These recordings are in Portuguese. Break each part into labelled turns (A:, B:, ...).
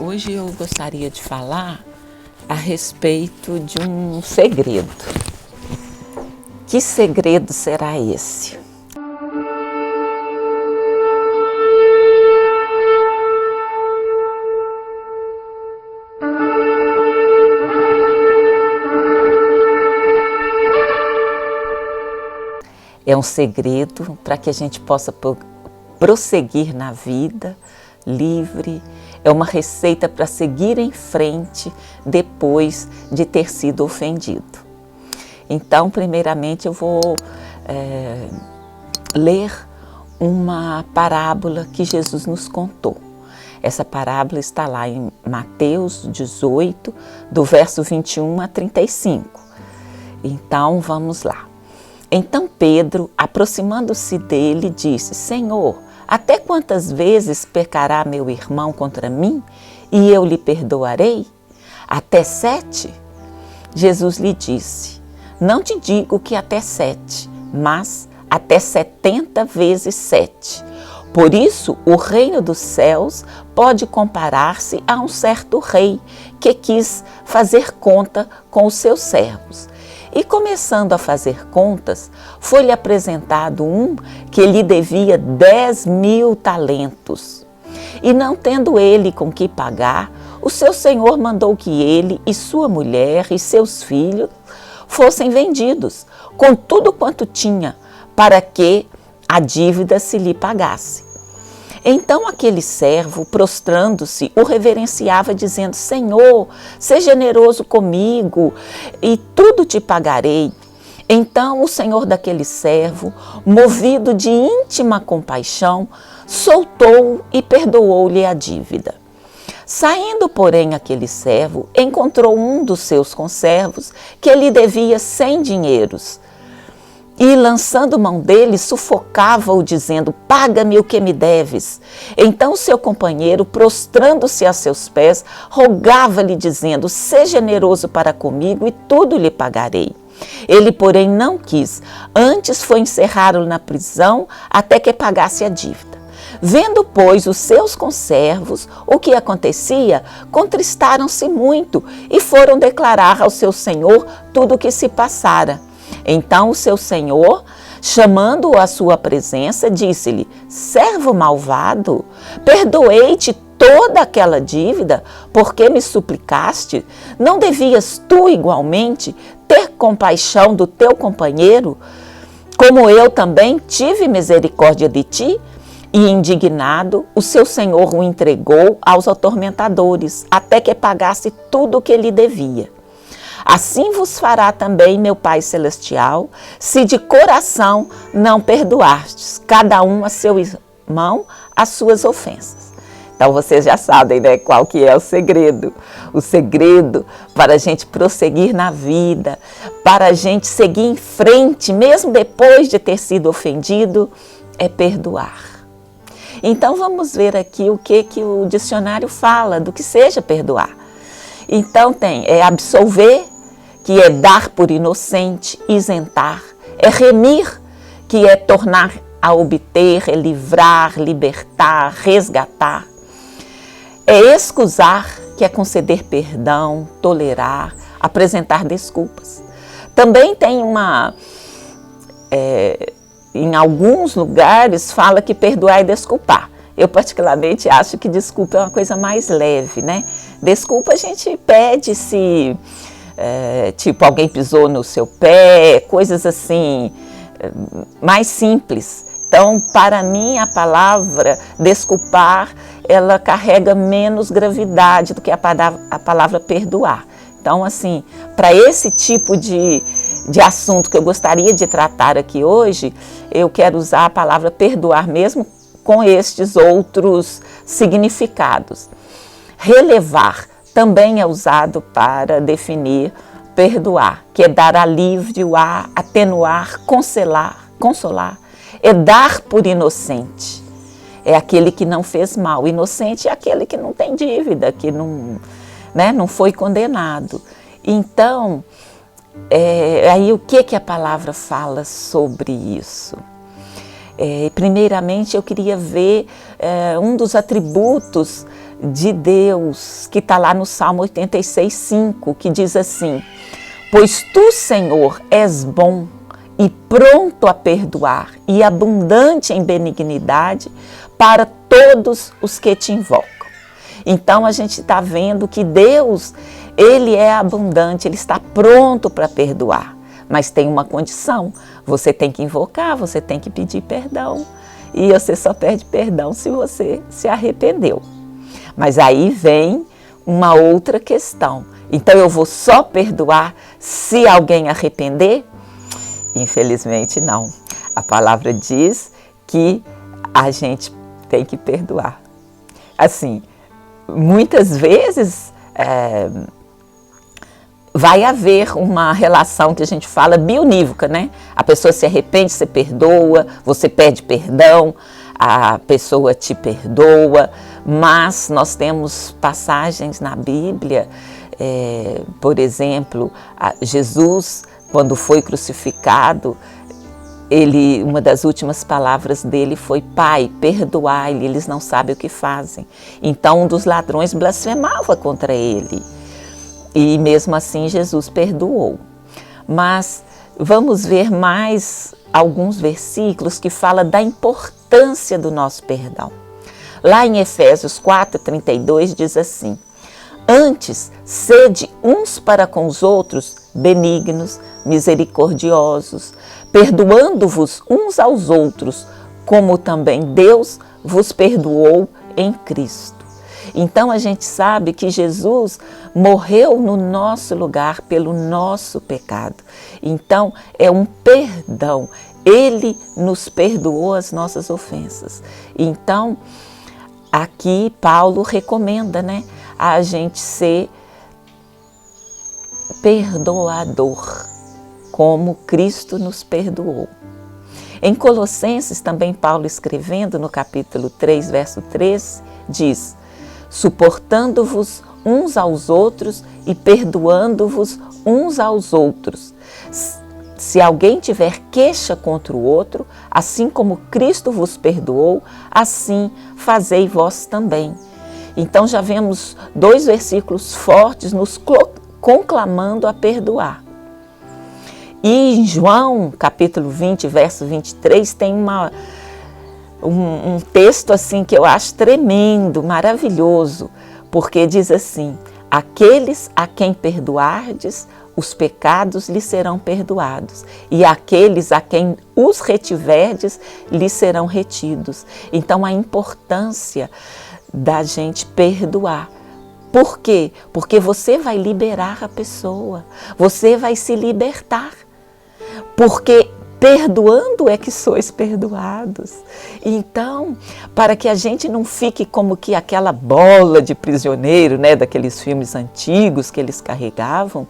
A: Hoje eu gostaria de falar a respeito de um segredo. Que segredo será esse? É um segredo para que a gente possa prosseguir na vida livre. É uma receita para seguir em frente depois de ter sido ofendido. Então, primeiramente, eu vou ler uma parábola que Jesus nos contou. Essa parábola está lá em Mateus 18, do verso 21 a 35. Então, vamos lá. Então Pedro, aproximando-se dele, disse: Senhor, até quantas vezes pecará meu irmão contra mim e eu lhe perdoarei? Até 7? Jesus lhe disse: Não te digo que até 7, mas até 70 vezes 7. Por isso, o reino dos céus pode comparar-se a um certo rei que quis fazer conta com os seus servos. E começando a fazer contas, foi-lhe apresentado um que lhe devia 10.000 talentos. E não tendo ele com que pagar, o seu senhor mandou que ele e sua mulher e seus filhos fossem vendidos, com tudo quanto tinha, para que a dívida se lhe pagasse. Então aquele servo, prostrando-se, o reverenciava, dizendo: Senhor, seja generoso comigo e tudo te pagarei. Então o senhor daquele servo, movido de íntima compaixão, soltou-o e perdoou-lhe a dívida. Saindo, porém, aquele servo, encontrou um dos seus conservos que lhe devia 100 dinheiros. E, lançando mão dele, sufocava-o, dizendo: Paga-me o que me deves. Então seu companheiro, prostrando-se a seus pés, rogava-lhe, dizendo: Seja generoso para comigo e tudo lhe pagarei. Ele, porém, não quis. Antes foi encerrá-lo na prisão até que pagasse a dívida. Vendo, pois, os seus conservos o que acontecia, contristaram-se muito e foram declarar ao seu senhor tudo o que se passara. Então o seu senhor, chamando-o à sua presença, disse-lhe: Servo malvado, perdoei-te toda aquela dívida, porque me suplicaste? Não devias tu igualmente ter compaixão do teu companheiro, como eu também tive misericórdia de ti? E indignado, o seu senhor o entregou aos atormentadores, até que pagasse tudo o que lhe devia. Assim vos fará também meu Pai Celestial, se de coração não perdoastes, cada um a seu irmão, as suas ofensas. Então vocês já sabem, né, qual que é o segredo. O segredo para a gente prosseguir na vida, para a gente seguir em frente, mesmo depois de ter sido ofendido, é perdoar. Então vamos ver aqui o que o dicionário fala do que seja perdoar. Então tem absolver, que é dar por inocente, isentar. É remir, que é tornar a obter, é livrar, libertar, resgatar. É excusar, que é conceder perdão, tolerar, apresentar desculpas. Também tem em alguns lugares fala que perdoar é desculpar. Eu particularmente acho que desculpa é uma coisa mais leve, né? Desculpa a gente pede se, tipo, alguém pisou no seu pé, coisas assim, mais simples. Então, para mim, a palavra desculpar, ela carrega menos gravidade do que a palavra perdoar. Então, assim, para esse tipo de assunto que eu gostaria de tratar aqui hoje, eu quero usar a palavra perdoar mesmo com estes outros significados. Relevar também é usado para definir perdoar, que é dar alívio, atenuar, consolar. É dar por inocente. É aquele que não fez mal. Inocente é aquele que não tem dívida, que não foi condenado. Então, aí o que a palavra fala sobre isso? Primeiramente, eu queria ver um dos atributos de Deus, que está lá no Salmo 86:5, que diz assim: pois tu, Senhor, és bom e pronto a perdoar e abundante em benignidade para todos os que te invocam. Então a gente está vendo que Deus, Ele é abundante, Ele está pronto para perdoar. Mas tem uma condição, você tem que invocar, você tem que pedir perdão. E você só pede perdão se você se arrependeu. Mas aí vem uma outra questão. Então eu vou só perdoar se alguém arrepender? Infelizmente não. A palavra diz que a gente tem que perdoar. Assim, muitas vezes vai haver uma relação que a gente fala bionívoca, né? A pessoa se arrepende, você perdoa, você pede perdão, a pessoa te perdoa, mas nós temos passagens na Bíblia, por exemplo, Jesus, quando foi crucificado, uma das últimas palavras dele foi: Pai, perdoai-lhe, eles não sabem o que fazem. Então um dos ladrões blasfemava contra ele. E mesmo assim Jesus perdoou. Mas vamos ver mais alguns versículos que falam da importância do nosso perdão. Lá em Efésios 4:32 diz assim: antes, sede uns para com os outros benignos, misericordiosos, perdoando-vos uns aos outros, como também Deus vos perdoou em Cristo. Então a gente sabe que Jesus morreu no nosso lugar pelo nosso pecado. Então é um perdão. Ele nos perdoou as nossas ofensas. Então aqui Paulo recomenda, né, a gente ser perdoador, como Cristo nos perdoou. Em Colossenses, também Paulo escrevendo no capítulo 3, verso 3, diz: suportando-vos uns aos outros e perdoando-vos uns aos outros. Se alguém tiver queixa contra o outro, assim como Cristo vos perdoou, assim fazei vós também. Então já vemos 2 versículos fortes nos conclamando a perdoar. E em João, capítulo 20, verso 23, tem um texto assim que eu acho tremendo, maravilhoso, porque diz assim: aqueles a quem perdoardes, os pecados lhes serão perdoados, e aqueles a quem os retiverdes, lhes serão retidos. Então a importância da gente perdoar. Por quê? Porque você vai liberar a pessoa, você vai se libertar, porque perdoando é que sois perdoados. Então, para que a gente não fique como que aquela bola de prisioneiro, né, daqueles filmes antigos que eles carregavam,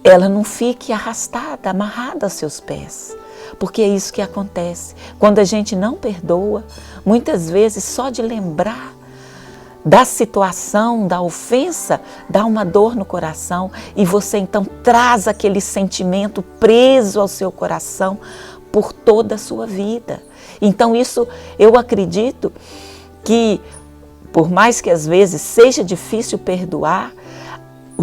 A: ela não fique arrastada, amarrada aos seus pés. Porque é isso que acontece. Quando a gente não perdoa, muitas vezes só de lembrar da situação, da ofensa, dá uma dor no coração e você então traz aquele sentimento preso ao seu coração por toda a sua vida. Então isso, eu acredito que, por mais que às vezes seja difícil perdoar,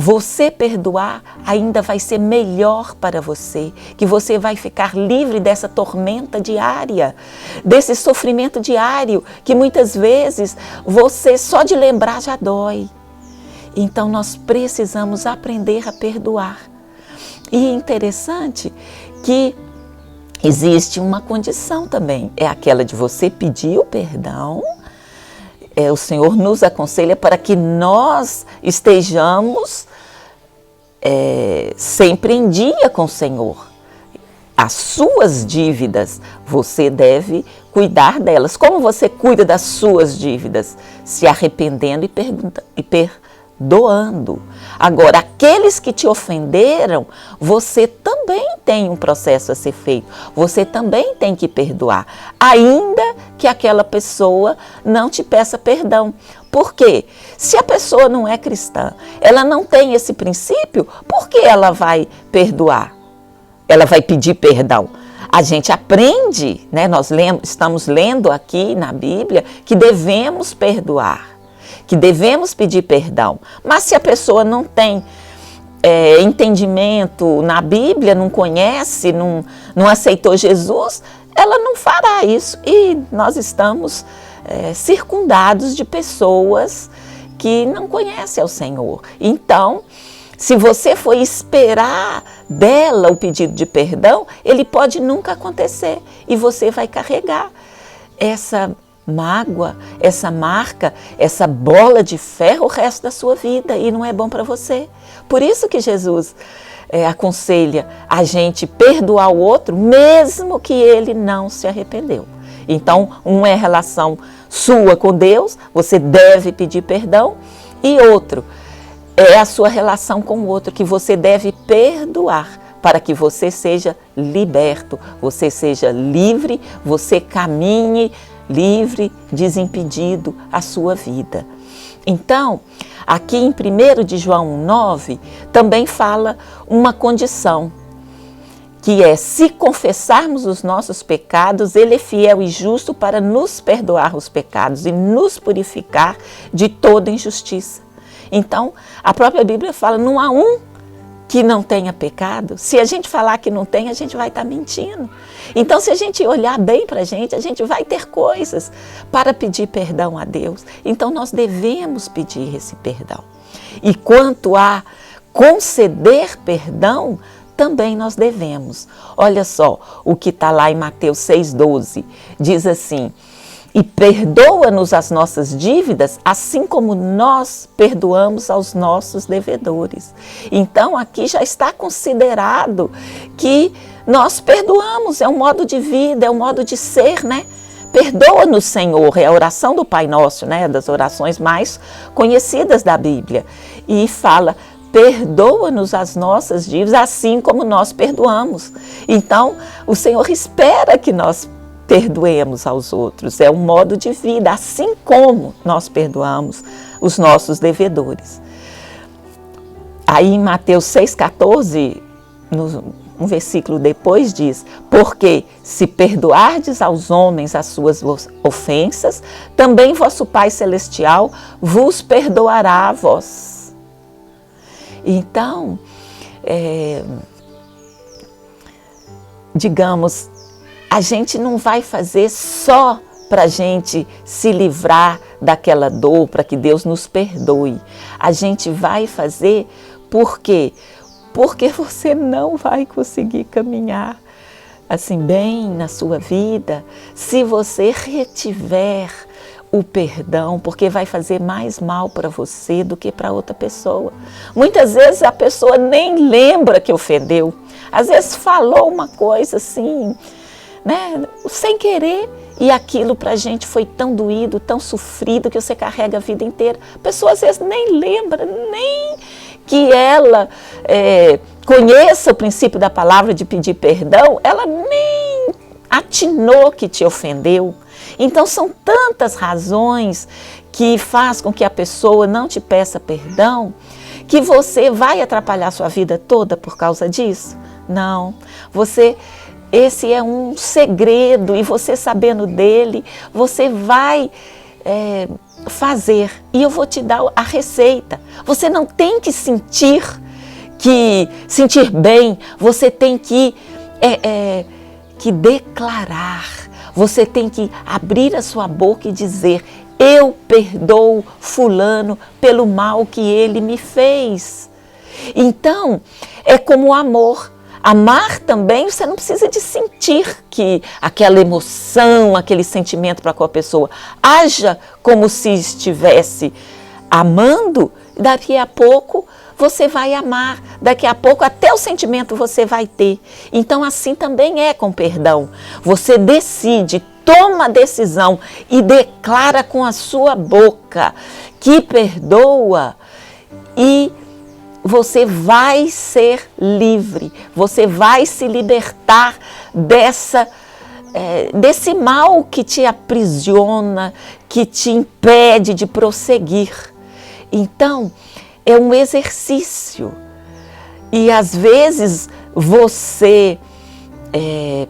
A: você perdoar ainda vai ser melhor para você, que você vai ficar livre dessa tormenta diária, desse sofrimento diário, que muitas vezes você só de lembrar já dói. Então nós precisamos aprender a perdoar. E é interessante que existe uma condição também, é aquela de você pedir o perdão. O Senhor nos aconselha para que nós estejamos sempre em dia com o Senhor. As suas dívidas, você deve cuidar delas. Como você cuida das suas dívidas? Se arrependendo e perdoando. Agora, aqueles que te ofenderam, você também tem um processo a ser feito. Você também tem que perdoar, ainda que aquela pessoa não te peça perdão. Por quê? Se a pessoa não é cristã, ela não tem esse princípio, por que ela vai perdoar? Ela vai pedir perdão. A gente aprende, né? Nós estamos lendo aqui na Bíblia que devemos perdoar, que devemos pedir perdão. Mas se a pessoa não tem entendimento na Bíblia, não conhece, não aceitou Jesus, ela não fará isso. E nós estamos circundados de pessoas que não conhecem ao Senhor. Então, se você for esperar dela o pedido de perdão, ele pode nunca acontecer e você vai carregar essa mágoa, essa marca, essa bola de ferro o resto da sua vida e não é bom para você. Por isso que Jesus aconselha a gente perdoar o outro, mesmo que ele não se arrependeu. Então, é relação sua com Deus, você deve pedir perdão, e outro é a sua relação com o outro, que você deve perdoar para que você seja liberto, você seja livre, você caminhe livre, desimpedido a sua vida. Então, aqui em 1 de João 9, também fala uma condição, que é: se confessarmos os nossos pecados, Ele é fiel e justo para nos perdoar os pecados e nos purificar de toda injustiça. Então, a própria Bíblia fala, não há um que não tenha pecado. Se a gente falar que não tem, a gente vai estar mentindo. Então, se a gente olhar bem para a gente vai ter coisas para pedir perdão a Deus. Então, nós devemos pedir esse perdão. E quanto a conceder perdão, também nós devemos. Olha só o que está lá em Mateus 6,12. Diz assim: e perdoa-nos as nossas dívidas, assim como nós perdoamos aos nossos devedores. Então, aqui já está considerado que nós perdoamos, é um modo de vida, é um modo de ser, né? Perdoa-nos, Senhor, é a oração do Pai Nosso, né? Das orações mais conhecidas da Bíblia. E fala: perdoa-nos as nossas dívidas, assim como nós perdoamos. Então, o Senhor espera que nós perdoemos aos outros. É um modo de vida, assim como nós perdoamos os nossos devedores. Aí em Mateus 6,14, um versículo depois diz: porque se perdoardes aos homens as suas ofensas, também vosso Pai Celestial vos perdoará a vós. Então, digamos, a gente não vai fazer só para a gente se livrar daquela dor, para que Deus nos perdoe. A gente vai fazer por quê? Porque você não vai conseguir caminhar assim bem na sua vida se você retiver o perdão, porque vai fazer mais mal para você do que para outra pessoa. Muitas vezes a pessoa nem lembra que ofendeu. Às vezes falou uma coisa assim, né, sem querer, e aquilo pra gente foi tão doído, tão sofrido, que você carrega a vida inteira. A pessoa às vezes nem lembra, nem que ela conheça o princípio da palavra de pedir perdão, ela nem atinou que te ofendeu. Então são tantas razões que faz com que a pessoa não te peça perdão, que você vai atrapalhar a sua vida toda por causa disso? Não, esse é um segredo, e você sabendo dele, você vai fazer. E eu vou te dar a receita. Você não tem que sentir bem, você tem que declarar. Você tem que abrir a sua boca e dizer: eu perdoo fulano pelo mal que ele me fez. Então, é como o amor. Amar também, você não precisa de sentir que aquela emoção, aquele sentimento para com a pessoa. Haja como se estivesse amando, daqui a pouco você vai amar, daqui a pouco até o sentimento você vai ter. Então assim também é com perdão. Você decide, toma a decisão e declara com a sua boca que perdoa, e você vai ser livre, você vai se libertar desse mal que te aprisiona, que te impede de prosseguir. Então, é um exercício. E às vezes você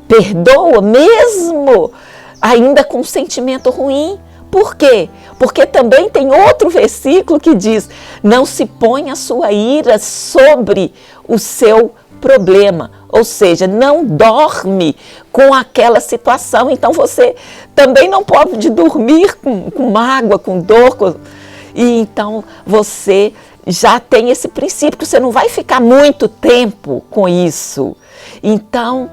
A: perdoa mesmo ainda com um sentimento ruim, Por quê? Porque também tem outro versículo que diz: não se ponha a sua ira sobre o seu problema, ou seja, não dorme com aquela situação. Então você também não pode dormir com mágoa, com dor, e então você já tem esse princípio que você não vai ficar muito tempo com isso. Então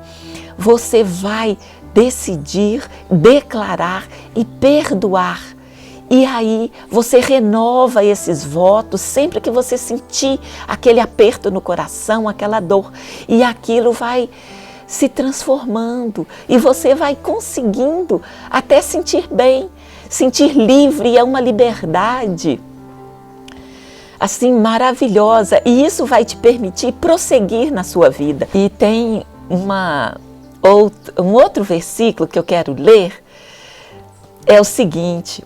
A: você vai decidir, declarar e perdoar. E aí você renova esses votos sempre que você sentir aquele aperto no coração, aquela dor. E aquilo vai se transformando e você vai conseguindo até sentir bem, sentir livre. E é uma liberdade assim maravilhosa. E isso vai te permitir prosseguir na sua vida. E tem um outro versículo que eu quero ler, é o seguinte,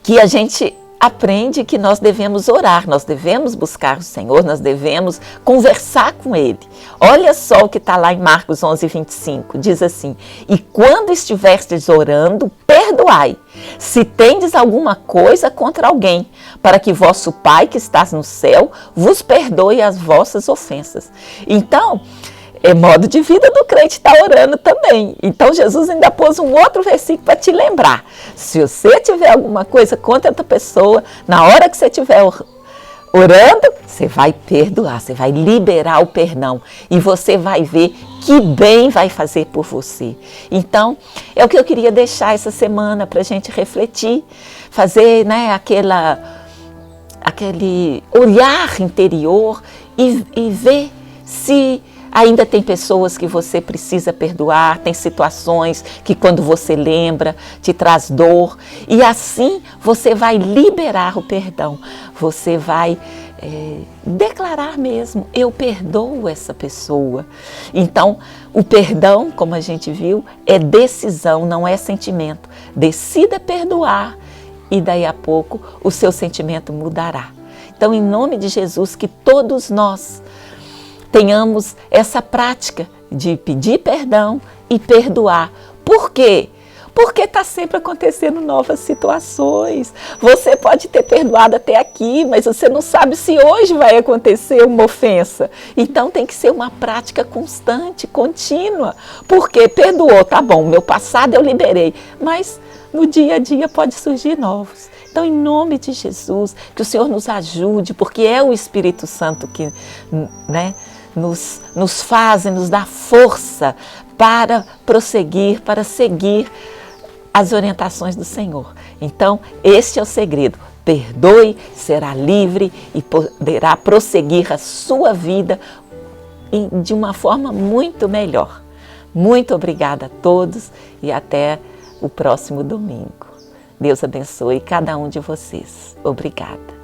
A: que a gente aprende que nós devemos orar, nós devemos buscar o Senhor, nós devemos conversar com Ele. Olha só o que está lá em Marcos 11:25, diz assim: e quando estiveres orando, perdoai, se tendes alguma coisa contra alguém, para que vosso Pai que estás no céu vos perdoe as vossas ofensas. Então, é modo de vida do crente estar orando também. Então Jesus ainda pôs um outro versículo para te lembrar. Se você tiver alguma coisa contra outra pessoa, na hora que você estiver orando, você vai perdoar, você vai liberar o perdão. E você vai ver que bem vai fazer por você. Então, é o que eu queria deixar essa semana para a gente refletir, fazer, né, aquele olhar interior e ver se ainda tem pessoas que você precisa perdoar, tem situações que quando você lembra te traz dor, e assim você vai liberar o perdão, você vai declarar mesmo: eu perdoo essa pessoa. Então o perdão, como a gente viu, é decisão, não é sentimento. Decida perdoar e daí a pouco o seu sentimento mudará. Então, em nome de Jesus, que todos nós tenhamos essa prática de pedir perdão e perdoar. Por quê? Porque está sempre acontecendo novas situações. Você pode ter perdoado até aqui, mas você não sabe se hoje vai acontecer uma ofensa. Então tem que ser uma prática constante, contínua. Porque perdoou, tá bom, meu passado eu liberei, mas no dia a dia pode surgir novos. Então, em nome de Jesus, que o Senhor nos ajude, porque é o Espírito Santo que, né, nos faz e nos dá força para prosseguir, para seguir as orientações do Senhor. Então, este é o segredo. Perdoe, será livre e poderá prosseguir a sua vida de uma forma muito melhor. Muito obrigada a todos e até o próximo domingo. Deus abençoe cada um de vocês. Obrigada.